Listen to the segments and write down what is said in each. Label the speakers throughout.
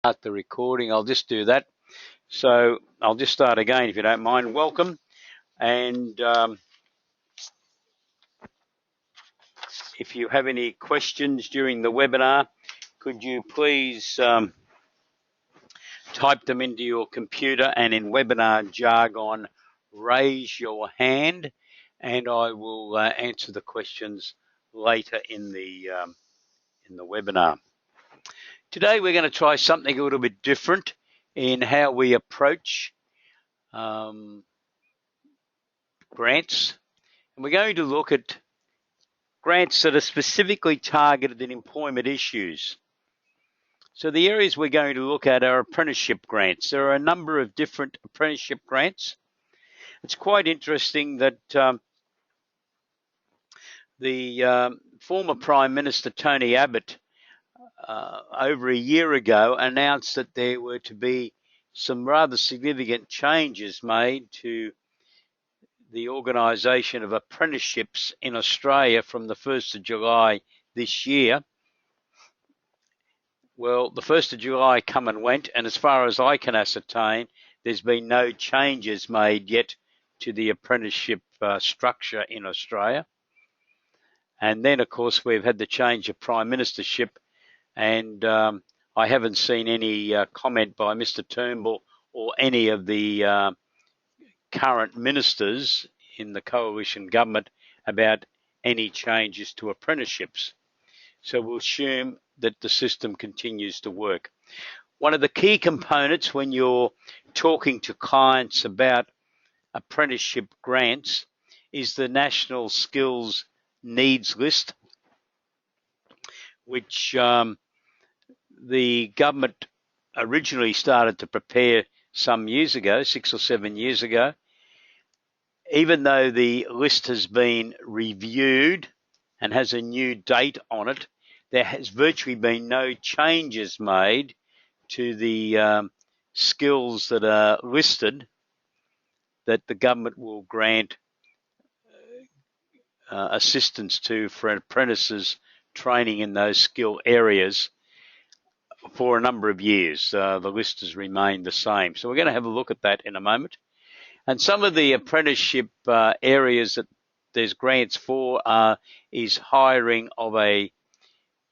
Speaker 1: Start the recording. I'll just do that. So I'll just start again if you don't mind. Welcome. And if you have any questions during the webinar, could you please type them into your computer and in webinar jargon, raise your hand, and I will answer the questions later in the webinar. Today we're going to try something a little bit different in how we approach grants, and we're going to look at grants that are specifically targeted at employment issues. So the areas we're going to look at are apprenticeship grants. There are a number of different apprenticeship grants. It's quite interesting that the former Prime Minister Tony Abbott over a year ago announced that there were to be some rather significant changes made to the organisation of apprenticeships in Australia from the 1st of July this year. Well, the 1st of July come and went, and as far as I can ascertain, there's been no changes made yet to the apprenticeship structure in Australia. And then, of course, we've had the change of Prime Ministership, and I haven't seen any comment by Mr Turnbull or any of the current ministers in the coalition government about any changes to apprenticeships. So we'll assume that the system continues to work. One of the key components when you're talking to clients about apprenticeship grants is the National Skills Needs List, which the government originally started to prepare some years ago, 6 or 7 years ago. Even though the list has been reviewed and has a new date on it, there has virtually been no changes made to the skills that are listed that the government will grant assistance to for apprentices training in those skill areas for a number of years. The list has remained the same. So we're going to have a look at that in a moment. And some of the apprenticeship areas that there's grants for is hiring of a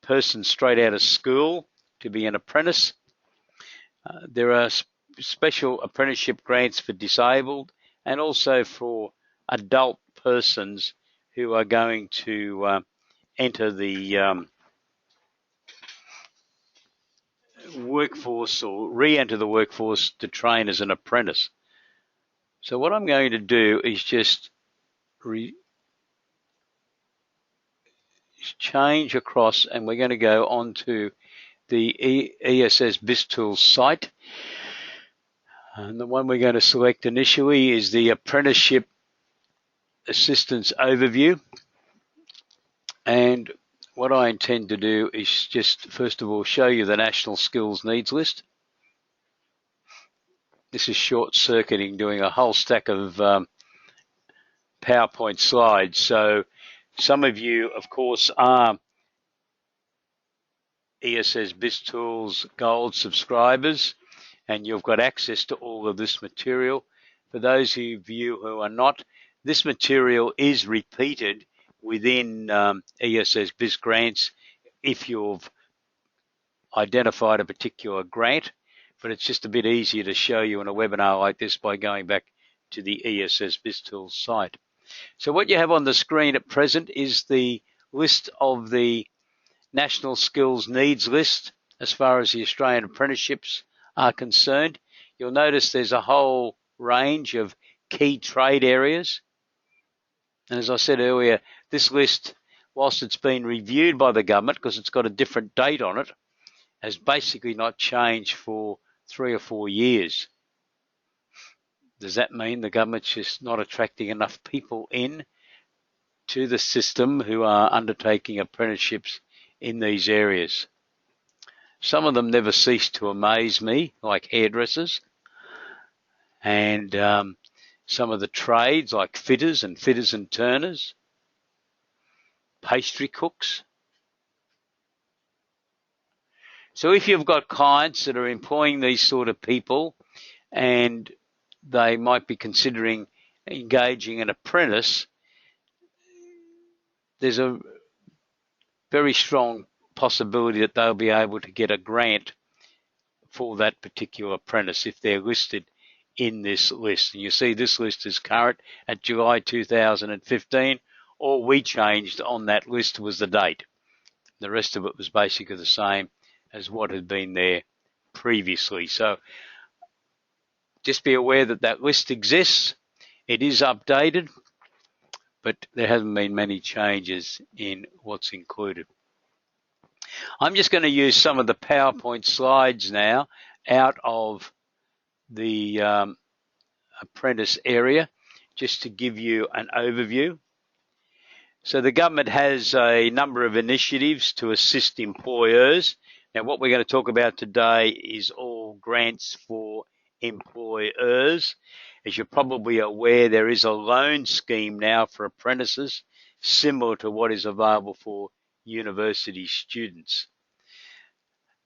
Speaker 1: person straight out of school to be an apprentice. There are special apprenticeship grants for disabled and also for adult persons who are going to enter the workforce or re-enter the workforce to train as an apprentice. So what I'm going to do is just change across, and we're going to go on to the ESS BIZTOOLS site. And the one we're going to select initially is the Apprenticeship Assistance Overview. And what I intend to do is just, first of all, show you the National Skills Needs List. This is short-circuiting, doing a whole stack of PowerPoint slides. So some of you, of course, are ESS BIZTOOLS Gold subscribers, and you've got access to all of this material. For those of you who are not, this material is repeated within ESS BIZGRANTS if you've identified a particular grant, but it's just a bit easier to show you in a webinar like this by going back to the ESS BIZTOOLS site. So what you have on the screen at present is the list of the National Skills Needs List as far as the Australian apprenticeships are concerned. You'll notice there's a whole range of key trade areas. And as I said earlier, this list, whilst it's been reviewed by the government because it's got a different date on it, has basically not changed for 3 or 4 years. Does that mean the government's just not attracting enough people in to the system who are undertaking apprenticeships in these areas? Some of them never cease to amaze me, like hairdressers, and some of the trades like fitters and turners, pastry cooks. So if you've got clients that are employing these sort of people and they might be considering engaging an apprentice, there's a very strong possibility that they'll be able to get a grant for that particular apprentice if they're listed in this list. And you see this list is current at July 2015. All we changed on that list was the date. The rest of it was basically the same as what had been there previously. So just be aware that that list exists. It is updated, but there hasn't been many changes in what's included. I'm just going to use some of the PowerPoint slides now out of the apprentice area just to give you an overview. So the government has a number of initiatives to assist employers. Now what we're going to talk about today is all grants for employers. As you're probably aware, there is a loan scheme now for apprentices similar to what is available for university students.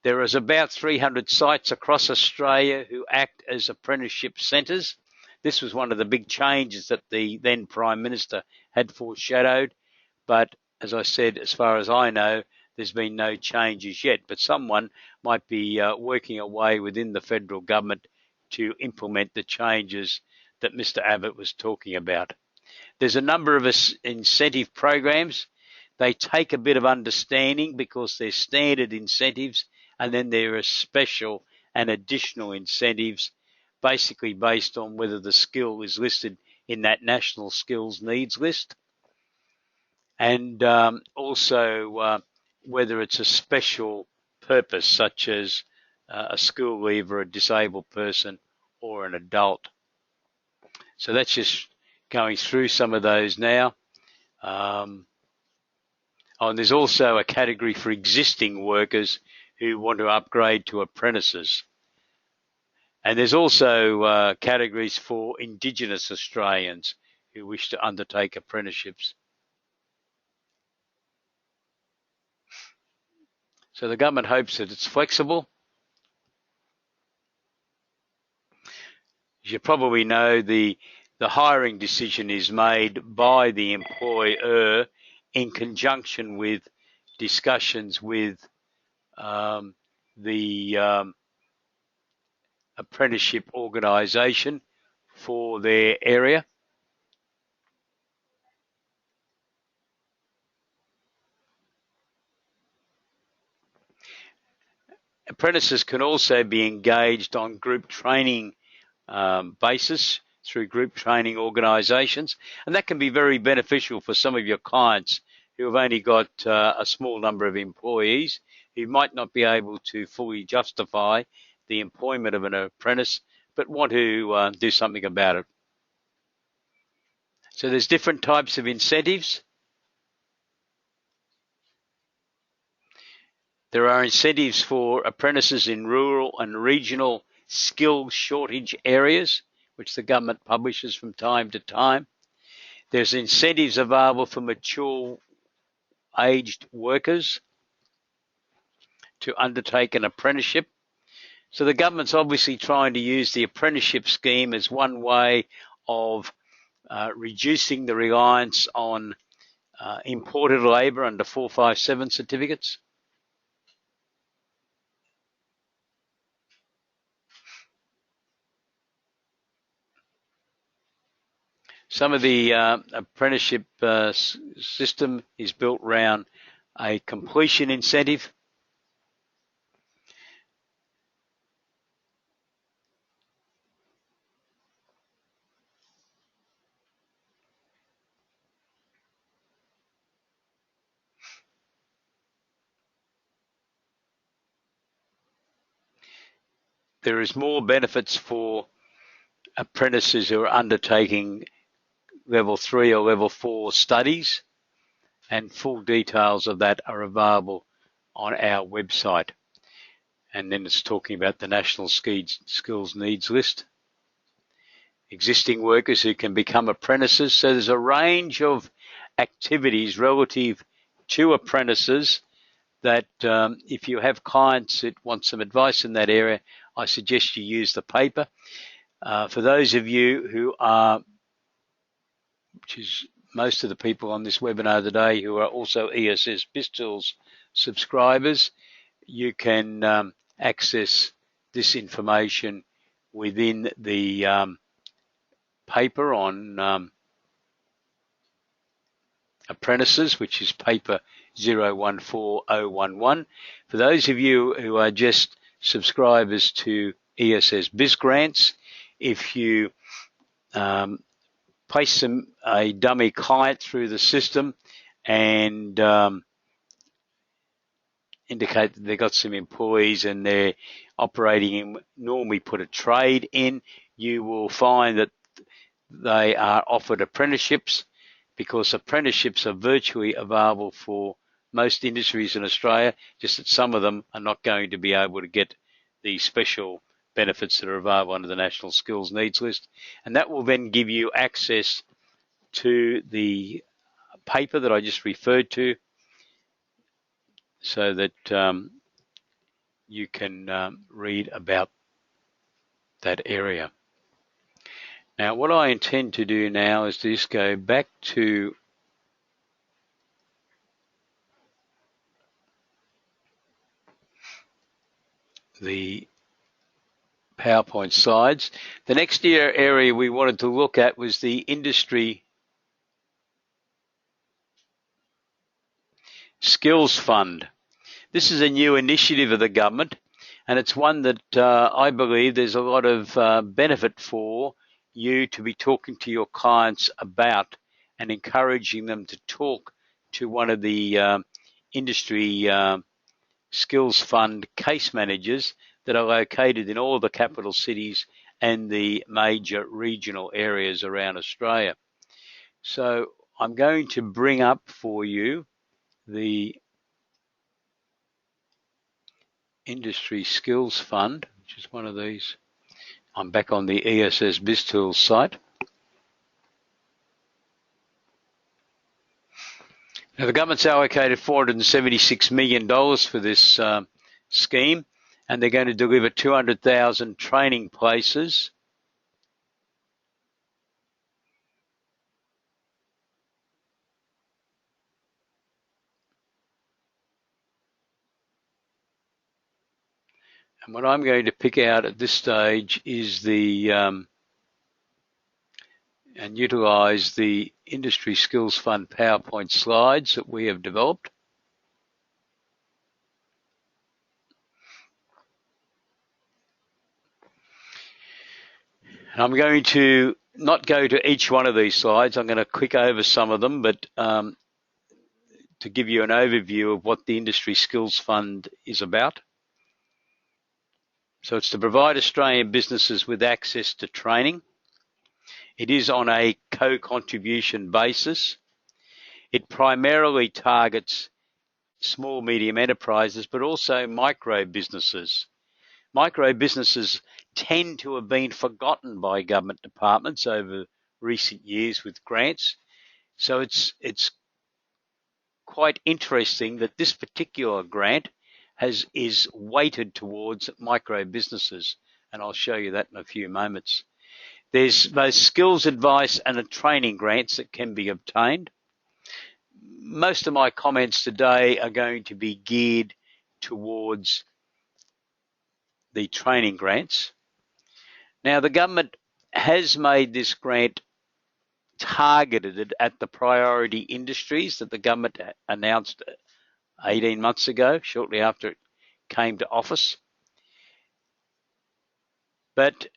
Speaker 1: There is about 300 sites across Australia who act as apprenticeship centres. This was one of the big changes that the then Prime Minister had foreshadowed. But as I said, as far as I know, there's been no changes yet. But someone might be working away within the federal government to implement the changes that Mr. Abbott was talking about. There's a number of incentive programs. They take a bit of understanding because they're standard incentives, and then there are special and additional incentives, basically based on whether the skill is listed in that National Skills Needs list, and also whether it's a special purpose, such as a school leaver, a disabled person, or an adult. So that's just going through some of those now. And there's also a category for existing workers who want to upgrade to apprentices. And there's also categories for Indigenous Australians who wish to undertake apprenticeships. So the government hopes that it's flexible. As you probably know, the hiring decision is made by the employer in conjunction with discussions with the apprenticeship organisation for their area. Apprentices can also be engaged on group training basis through group training organisations, and that can be very beneficial for some of your clients who have only got a small number of employees who might not be able to fully justify the employment of an apprentice but want to do something about it. So there's different types of incentives. There are incentives for apprentices in rural and regional skill shortage areas, which the government publishes from time to time. There's incentives available for mature aged workers to undertake an apprenticeship. So the government's obviously trying to use the apprenticeship scheme as one way of reducing the reliance on imported labour under 457 certificates. Some of the apprenticeship system is built around a completion incentive. There is more benefits for apprentices who are undertaking level 3 or level 4 studies, and full details of that are available on our website. And then it's talking about the National Skills Needs list. Existing workers who can become apprentices. So there's a range of activities relative to apprentices that if you have clients that want some advice in that area, I suggest you use the paper. For those of you who are, which is most of the people on this webinar today, who are also ESS BIZTOOLS subscribers, you can access this information within the paper on apprentices, which is paper 014011. For those of you who are just subscribers to ESS BIZGRANTS, if you place a dummy client through the system and indicate that they've got some employees and they're operating in, normally put a trade in, you will find that they are offered apprenticeships, because apprenticeships are virtually available for most industries in Australia, just that some of them are not going to be able to get the special benefits that are available under the National Skills Needs List. And that will then give you access to the paper that I just referred to, so that you can read about that area. Now, what I intend to do now is to just go back to the PowerPoint slides. The next area we wanted to look at was the Industry Skills Fund. This is a new initiative of the government, and it's one that I believe there's a lot of benefit for you to be talking to your clients about, and encouraging them to talk to one of the Industry Skills Fund case managers that are located in all of the capital cities and the major regional areas around Australia. So I'm going to bring up for you the Industry Skills Fund, which is one of these. I'm back on the ESS BIZTOOLS site. Now, the government's allocated $476 million for this scheme, and they're going to deliver 200,000 training places. And what I'm going to pick out at this stage is the and utilise the Industry Skills Fund PowerPoint slides that we have developed. And I'm going to not go to each one of these slides. I'm going to click over some of them, but to give you an overview of what the Industry Skills Fund is about. So it's to provide Australian businesses with access to training. It is on a co-contribution basis. It primarily targets small, medium enterprises, but also micro businesses. Micro businesses tend to have been forgotten by government departments over recent years with grants. So it's quite interesting that this particular grant is weighted towards micro businesses, and I'll show you that in a few moments. There's both skills advice and training grants that can be obtained. Most of my comments today are going to be geared towards the training grants. Now, the government has made this grant targeted at the priority industries that the government announced 18 months ago, shortly after it came to office. But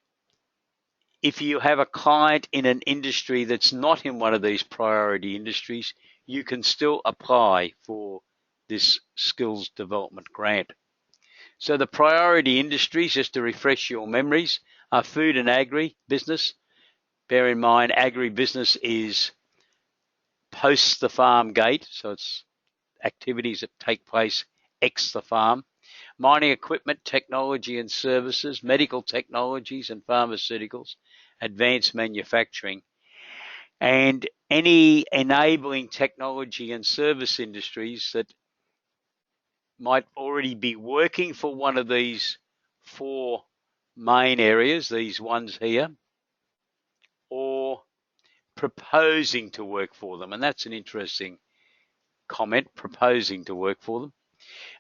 Speaker 1: if you have a client in an industry that's not in one of these priority industries, you can still apply for this skills development grant. So the priority industries, just to refresh your memories, are food and agri-business. Bear in mind, agri-business is post the farm gate, so it's activities that take place ex the farm. Mining equipment, technology and services, medical technologies and pharmaceuticals, advanced manufacturing, and any enabling technology and service industries that might already be working for one of these 4 main areas, these ones here, or proposing to work for them. And that's an interesting comment, proposing to work for them.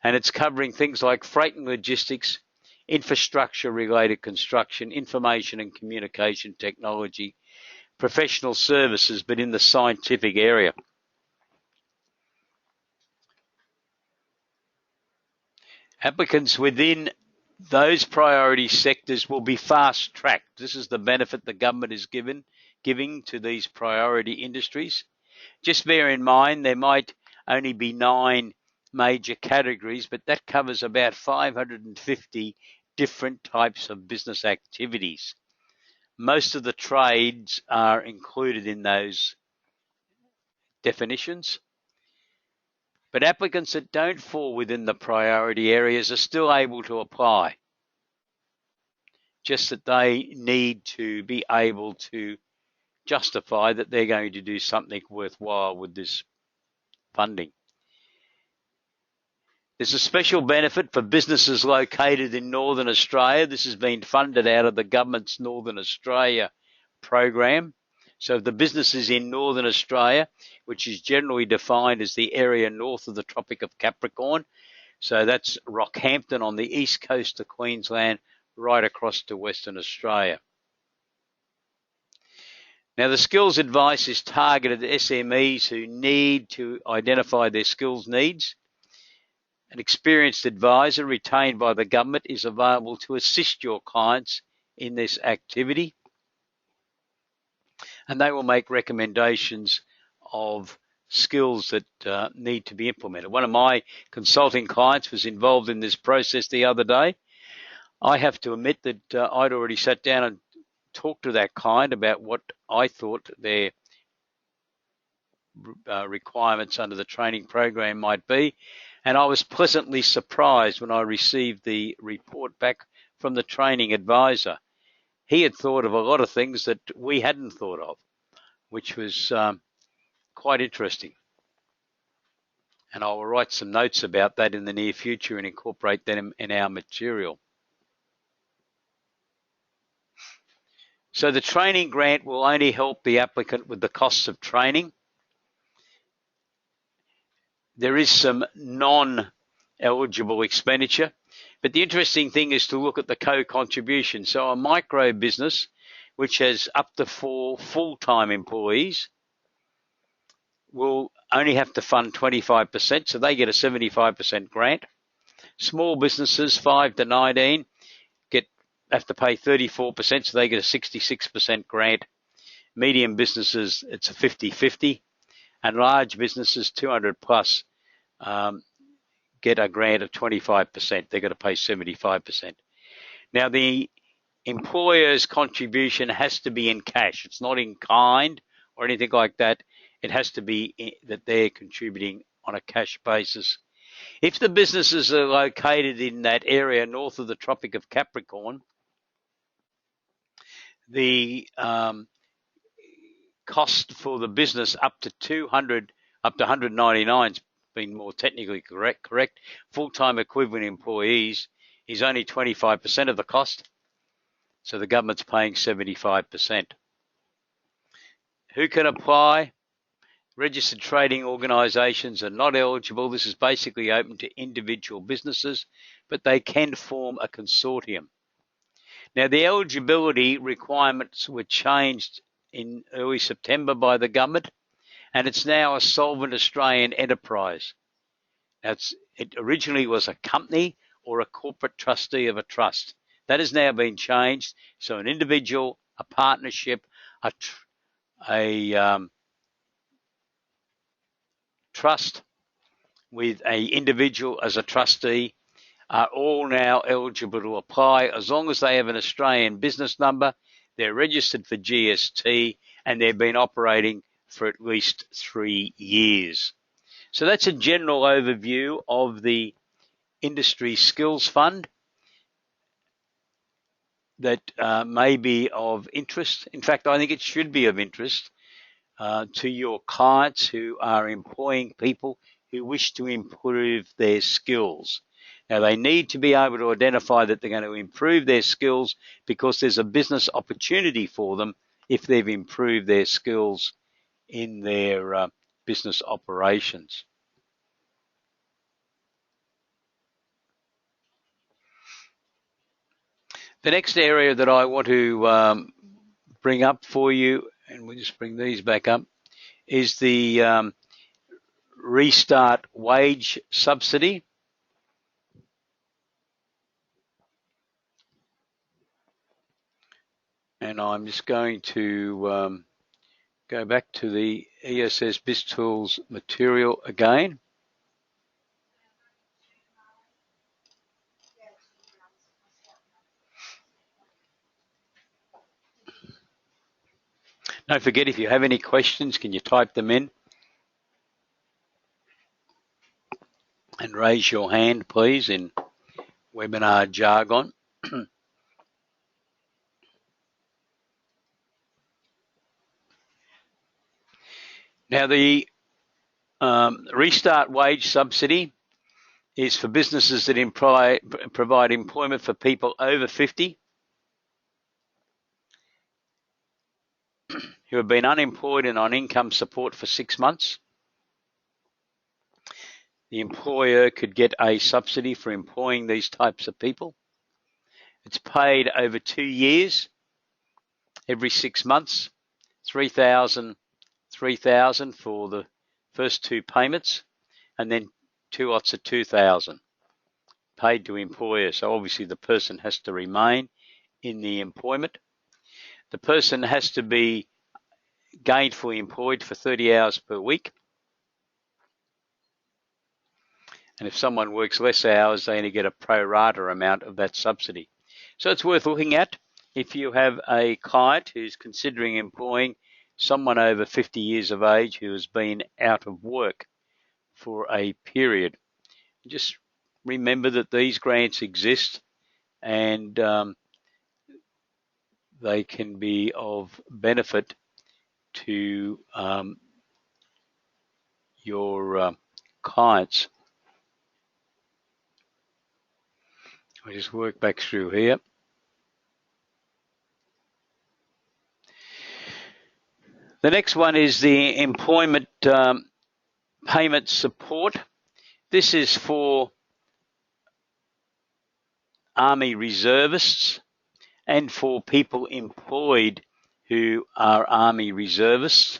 Speaker 1: And it's covering things like freight and logistics, infrastructure related construction, information and communication technology, professional services, but in the scientific area. Applicants within those priority sectors will be fast tracked. This is the benefit the government is giving to these priority industries. Just bear in mind there might only be 9 major categories, but that covers about 550 different types of business activities. Most of the trades are included in those definitions. But applicants that don't fall within the priority areas are still able to apply. Just that they need to be able to justify that they're going to do something worthwhile with this funding. There's a special benefit for businesses located in Northern Australia. This has been funded out of the government's Northern Australia program. So the businesses in Northern Australia, which is generally defined as the area north of the Tropic of Capricorn, so that's Rockhampton on the east coast of Queensland, right across to Western Australia. Now, the skills advice is targeted at SMEs who need to identify their skills needs. An experienced advisor retained by the government is available to assist your clients in this activity, and they will make recommendations of skills that need to be implemented. One of my consulting clients was involved in this process the other day. I have to admit that I'd already sat down and talked to that client about what I thought their requirements under the training program might be, and I was pleasantly surprised when I received the report back from the training advisor. He had thought of a lot of things that we hadn't thought of, which was quite interesting. And I will write some notes about that in the near future and incorporate them in our material. So the training grant will only help the applicant with the costs of training. There is some non-eligible expenditure, but the interesting thing is to look at the co-contribution. So a micro business, which has up to 4 full-time employees, will only have to fund 25%, so they get a 75% grant. Small businesses, 5 to 19, have to pay 34%, so they get a 66% grant. Medium businesses, it's a 50-50. And large businesses, 200 plus, get a grant of 25%. They're going to pay 75%. Now, the employer's contribution has to be in cash. It's not in kind or anything like that. It has to be that they're contributing on a cash basis. If the businesses are located in that area north of the Tropic of Capricorn, the cost for the business up to 199 has been more technically correct. Full-time equivalent employees is only 25% of the cost, so the government's paying 75%. Who can apply? Registered trading organisations are not eligible. This is basically open to individual businesses, but they can form a consortium. Now, the eligibility requirements were changed in early September by the government, and it's now a solvent Australian enterprise. It originally was a company or a corporate trustee of a trust. That has now been changed, so an individual, a partnership, a trust with an individual as a trustee are all now eligible to apply as long as they have an Australian business number, they're registered for GST, and they've been operating for at least 3 years. So that's a general overview of the Industry Skills Fund that may be of interest. In fact, I think it should be of interest to your clients who are employing people who wish to improve their skills. Now, they need to be able to identify that they're going to improve their skills because there's a business opportunity for them if they've improved their skills in their business operations. The next area that I want to bring up for you, and we'll just bring these back up, is the restart wage subsidy. And I'm just going to go back to the ESS BIZTOOLS material again. Don't forget, if you have any questions, can you type them in? And raise your hand, please, in webinar jargon. Now, the restart wage subsidy is for businesses that provide employment for people over 50 who have been unemployed and on income support for 6 months. The employer could get a subsidy for employing these types of people. It's paid over 2 years, every 6 months, $3,000 for the first 2 payments, and then 2 lots of $2,000 paid to employer. So obviously the person has to remain in the employment. The person has to be gainfully employed for 30 hours per week. And if someone works less hours, they only get a pro rata amount of that subsidy. So it's worth looking at if you have a client who's considering employing someone over 50 years of age who has been out of work for a period. Just remember that these grants exist, and they can be of benefit to your clients. I'll just work back through here. The next one is the employment payment support. This is for Army reservists and for people employed who are Army reservists.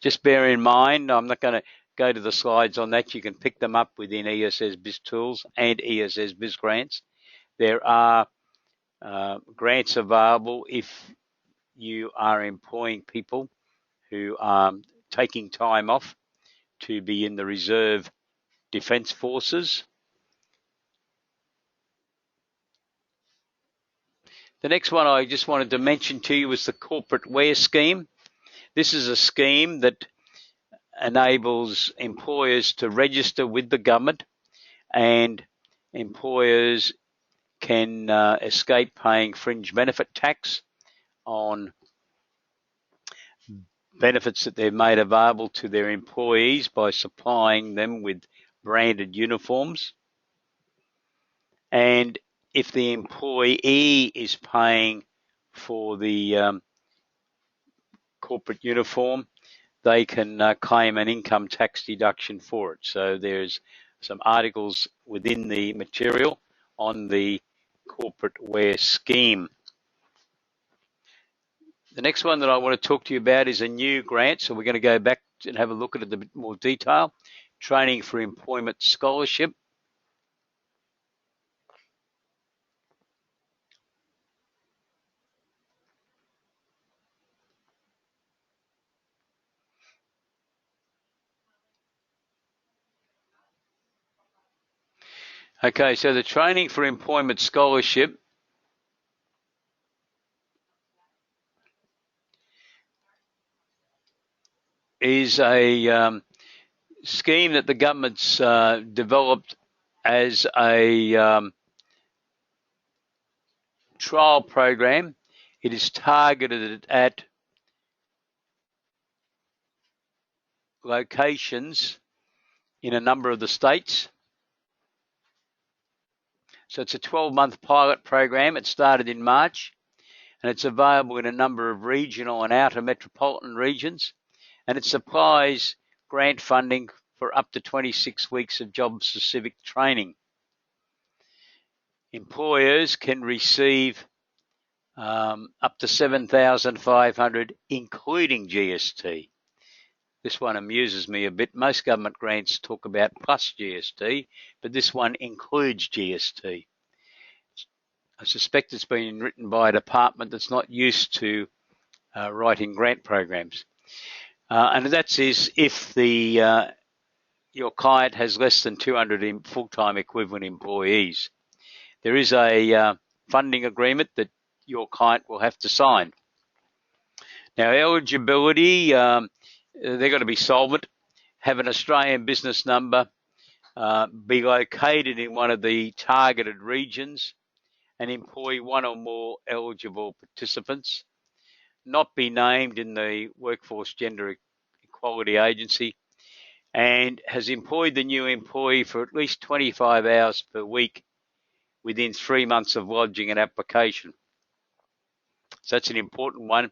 Speaker 1: Just bear in mind, I'm not going to go to the slides on that. You can pick them up within ESS BIZTOOLS and ESS BIZGRANTS. There are grants available if you are employing people who are taking time off to be in the reserve defence forces. The next one I just wanted to mention to you was the corporate wear scheme. This is a scheme that enables employers to register with the government, and employers can escape paying fringe benefit tax on benefits that they've made available to their employees by supplying them with branded uniforms. And if the employee is paying for the corporate uniform, they can claim an income tax deduction for it. So there's some articles within the material on the corporate wear scheme. The next one that I want to talk to you about is a new grant. So we're going to go back and have a look at it in a bit more detail. Training for Employment Scholarship. Okay, so the Training for Employment Scholarship is a scheme that the government's developed as a trial program. It is targeted at locations in a number of the states. So it's a 12-month pilot program. It started in March, and it's available in a number of regional and outer metropolitan regions, and it supplies grant funding for up to 26 weeks of job-specific training. Employers can receive up to $7,500, including GST. This one amuses me a bit. Most government grants talk about plus GST, but this one includes GST. I suspect it's been written by a department that's not used to writing grant programs. And that is if your client has less than 200 full-time equivalent employees. There is a funding agreement that your client will have to sign. Now, eligibility, they've got to be solvent, have an Australian business number, be located in one of the targeted regions, and employ one or more eligible participants, not be named in the Workforce Gender Equality Agency, and has employed the new employee for at least 25 hours per week within 3 months of lodging an application. So that's an important one.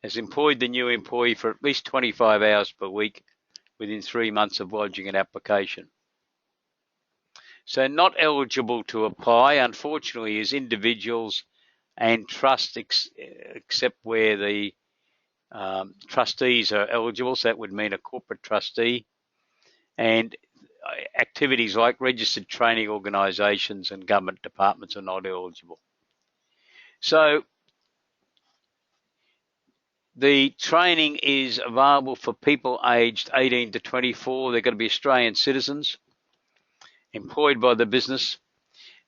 Speaker 1: Has employed the new employee for at least 25 hours per week within 3 months of lodging an application. So not eligible to apply, unfortunately, is individuals and trusts, except where the trustees are eligible. So that would mean a corporate trustee, and activities like registered training organisations and government departments are not eligible. So the training is available for people aged 18 to 24. They're going to be Australian citizens, employed by the business.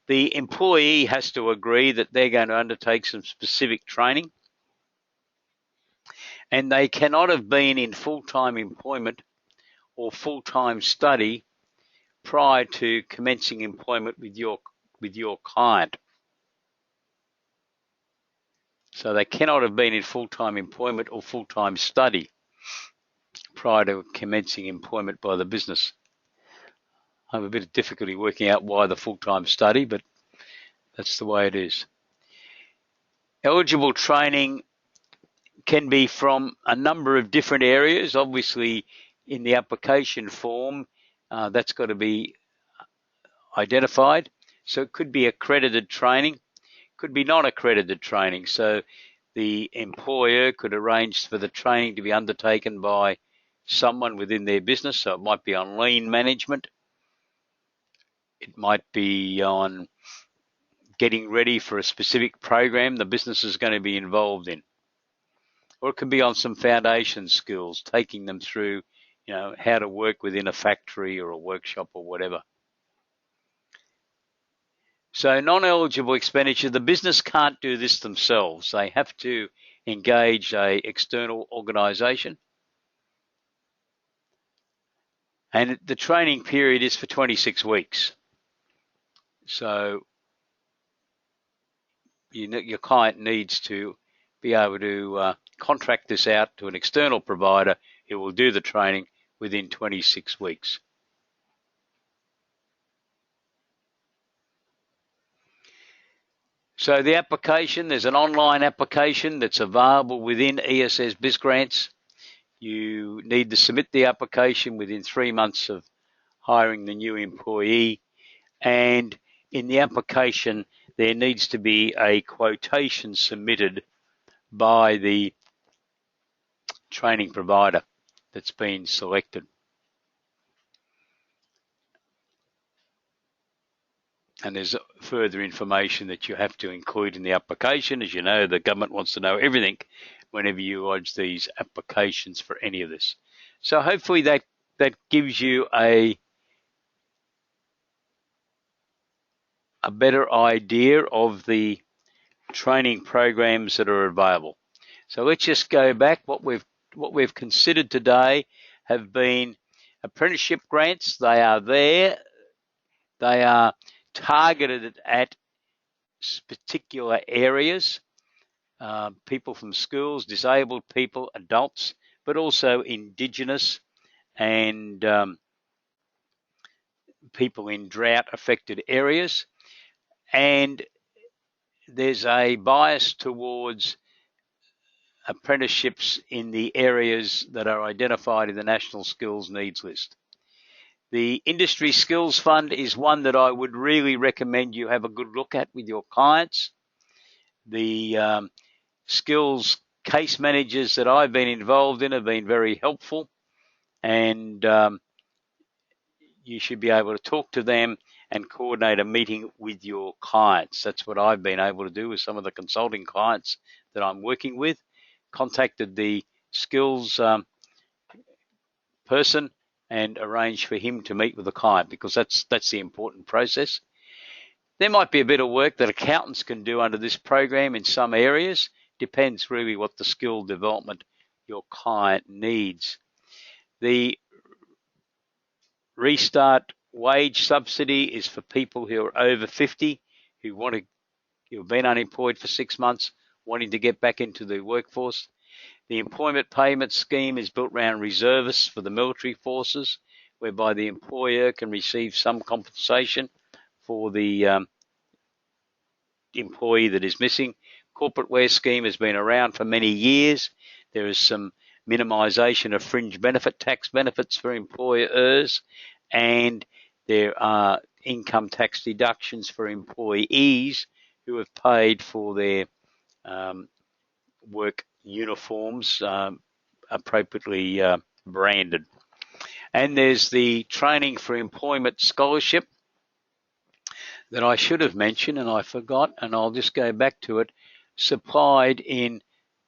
Speaker 1: The employee has to agree that they're going to undertake some specific training, and they cannot have been in full-time employment or full-time study prior to commencing employment with your client. So they cannot have been in full-time employment or full-time study prior to commencing employment by the business. I have a bit of difficulty working out why the full-time study, but that's the way it is. Eligible training can be from a number of different areas. Obviously, in the application form, that's got to be identified. So it could be accredited training, could be non-accredited training. So the employer could arrange for the training to be undertaken by someone within their business. So it might be on lean management. It might be on getting ready for a specific program the business is going to be involved in. Or it could be on some foundation skills, taking them through, how to work within a factory or a workshop or whatever. So non-eligible expenditure, the business can't do this themselves. They have to engage an external organisation. And the training period is for 26 weeks. So your client needs to be able to contract this out to an external provider who will do the training within 26 weeks. So the application, there's an online application that's available within ESS BIZGRANTS. You need to submit the application within 3 months of hiring the new employee, and in the application there needs to be a quotation submitted by the training provider that's been selected. And there's further information that you have to include in the application. As you know, the government wants to know everything whenever you lodge these applications for any of this. So hopefully that gives you a better idea of the training programs that are available. So let's just go back. What we've considered today have been apprenticeship grants. They are there. They are targeted at particular areas, people from schools, disabled people, adults, but also Indigenous and people in drought affected areas, and there's a bias towards apprenticeships in the areas that are identified in the National Skills Needs List. The Industry Skills Fund is one that I would really recommend you have a good look at with your clients. The skills case managers that I've been involved in have been very helpful, and you should be able to talk to them and coordinate a meeting with your clients. That's what I've been able to do with some of the consulting clients that I'm working with. Contacted the skills person and arranged for him to meet with the client, because that's the important process. There might be a bit of work that accountants can do under this program in some areas. Depends really what the skill development your client needs. The Restart wage subsidy is for people who are over 50 who've been unemployed for 6 months, wanting to get back into the workforce. The employment payment scheme is built around reservists for the military forces, whereby the employer can receive some compensation for the employee that is missing. Corporate wear scheme has been around for many years. There is some minimisation of fringe benefit tax benefits for employers, and there are income tax deductions for employees who have paid for their work uniforms appropriately branded. And there's the Training for Employment Scholarship that I should have mentioned and I forgot, and I'll just go back to it, supplied in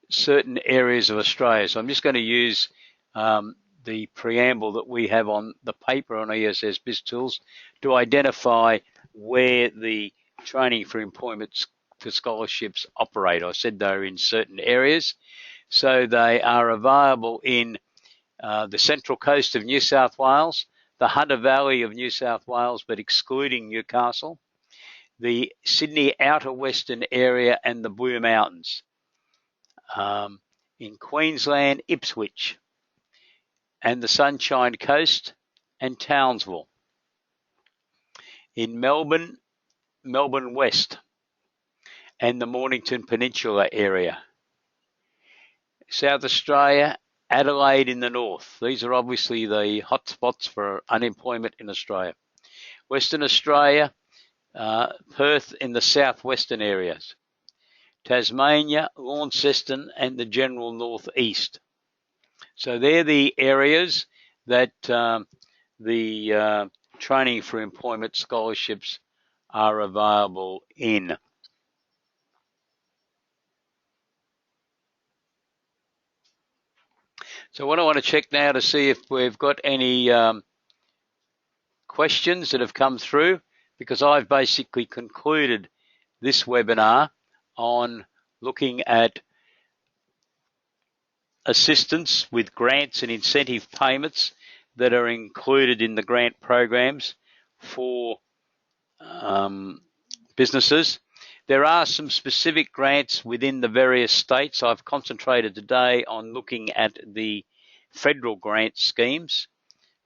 Speaker 1: certain areas of Australia. So I'm just going to use the preamble that we have on the paper on ESS BIZTOOLS to identify where the Training for Employment for Scholarships operate. I said they're in certain areas. So they are available in the Central Coast of New South Wales, the Hunter Valley of New South Wales, but excluding Newcastle, the Sydney Outer Western area and the Blue Mountains. In Queensland, Ipswich, and the Sunshine Coast and Townsville. In Melbourne, Melbourne West, and the Mornington Peninsula area. South Australia, Adelaide in the north. These are obviously the hot spots for unemployment in Australia. Western Australia, Perth in the southwestern areas. Tasmania, Launceston, and the general northeast. So they're the areas that the Training for Employment Scholarships are available in. So what I want to check now to see if we've got any questions that have come through, because I've basically concluded this webinar on looking at assistance with grants and incentive payments that are included in the grant programs for businesses. There are some specific grants within the various states. I've concentrated today on looking at the federal grant schemes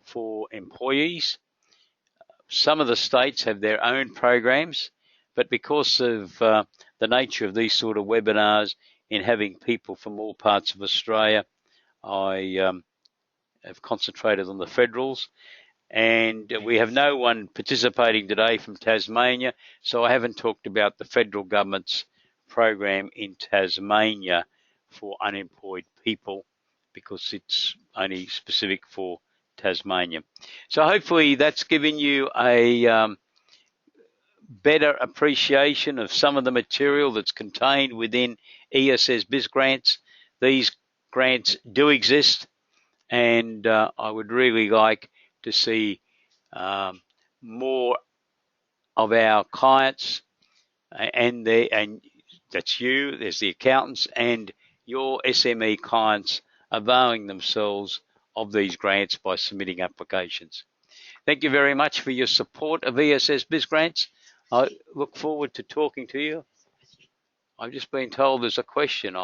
Speaker 1: for employees. Some of the states have their own programs, but because of the nature of these sort of webinars in having people from all parts of Australia, I have concentrated on the federals. And we have no one participating today from Tasmania, so I haven't talked about the federal government's program in Tasmania for unemployed people, because it's only specific for Tasmania. So hopefully that's given you a better appreciation of some of the material that's contained within ESS BIZGRANTS. These grants do exist, and I would really like to see more of our clients, and that's you, there's the accountants, and your SME clients availing themselves of these grants by submitting applications. Thank you very much for your support of ESS BIZGRANTS. I look forward to talking to you. I've just been told there's a question.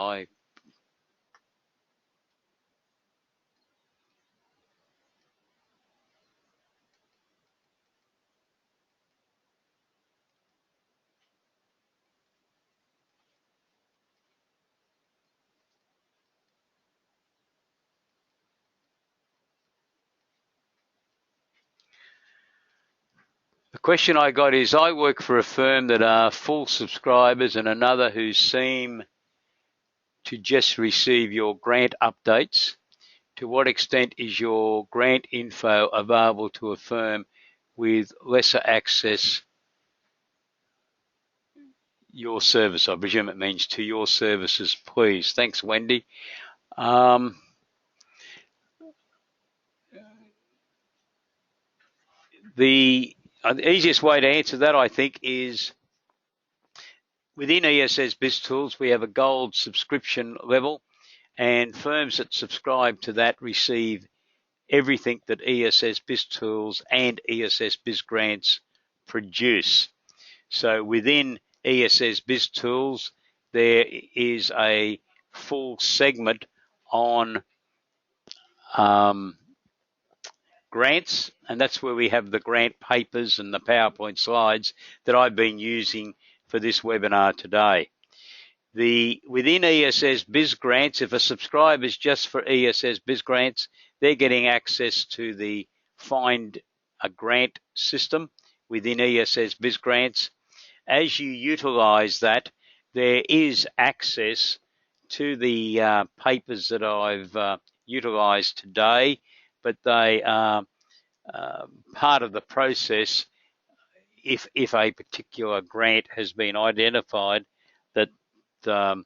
Speaker 1: The question I got is, I work for a firm that are full subscribers and another who seem to just receive your grant updates. To what extent is your grant info available to a firm with lesser access your service? I presume it means to your services, please. Thanks, Wendy. The easiest way to answer that, I think, is within ESS BizTools, we have a gold subscription level, and firms that subscribe to that receive everything that ESS BizTools and ESS BizGrants produce. So within ESS BizTools, there is a full segment on grants, and that's where we have the grant papers and the PowerPoint slides that I've been using for this webinar today. Within ESS BizGrants, if a subscriber is just for ESS BizGrants, they're getting access to the Find a Grant system within ESS BizGrants. As you utilize that, there is access to the papers that I've utilized today, but they are part of the process if a particular grant has been identified that the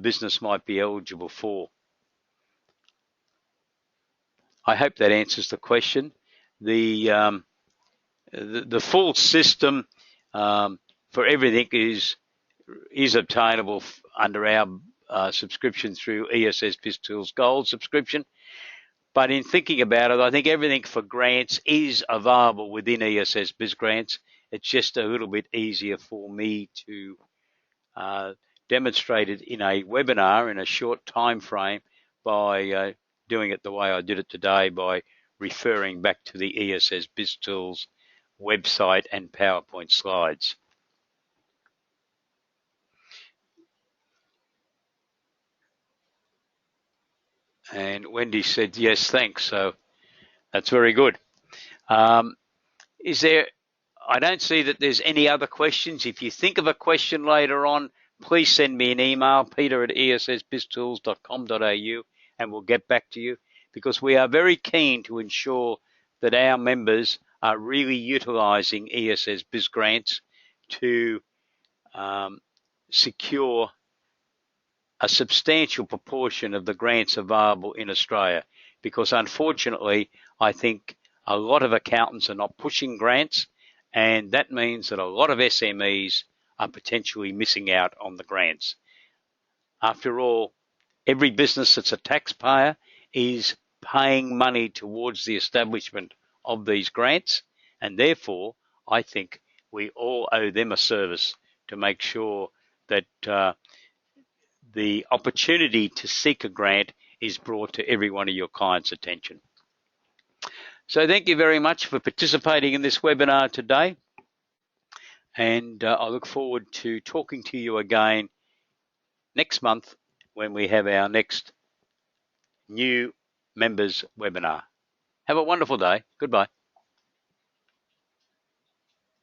Speaker 1: business might be eligible for. I hope that answers the question. The full system for everything is obtainable under our subscription through ESS BizTools Gold subscription. But in thinking about it, I think everything for grants is available within ESS BizGrants. It's just a little bit easier for me to demonstrate it in a webinar in a short time frame by doing it the way I did it today, by referring back to the ESS BizTools website and PowerPoint slides. And Wendy said, yes, thanks. So that's very good. Is there, I don't see that there's any other questions. If you think of a question later on, please send me an email, peter@essbiztools.com.au, and we'll get back to you, because we are very keen to ensure that our members are really utilising ESS BizGrants to secure a substantial proportion of the grants available in Australia, because unfortunately, I think a lot of accountants are not pushing grants, and that means that a lot of SMEs are potentially missing out on the grants. After all, every business that's a taxpayer is paying money towards the establishment of these grants, and therefore I think we all owe them a service to make sure that the opportunity to seek a grant is brought to every one of your clients' attention. So thank you very much for participating in this webinar today, and I look forward to talking to you again next month when we have our next new members webinar. Have a wonderful day. Goodbye.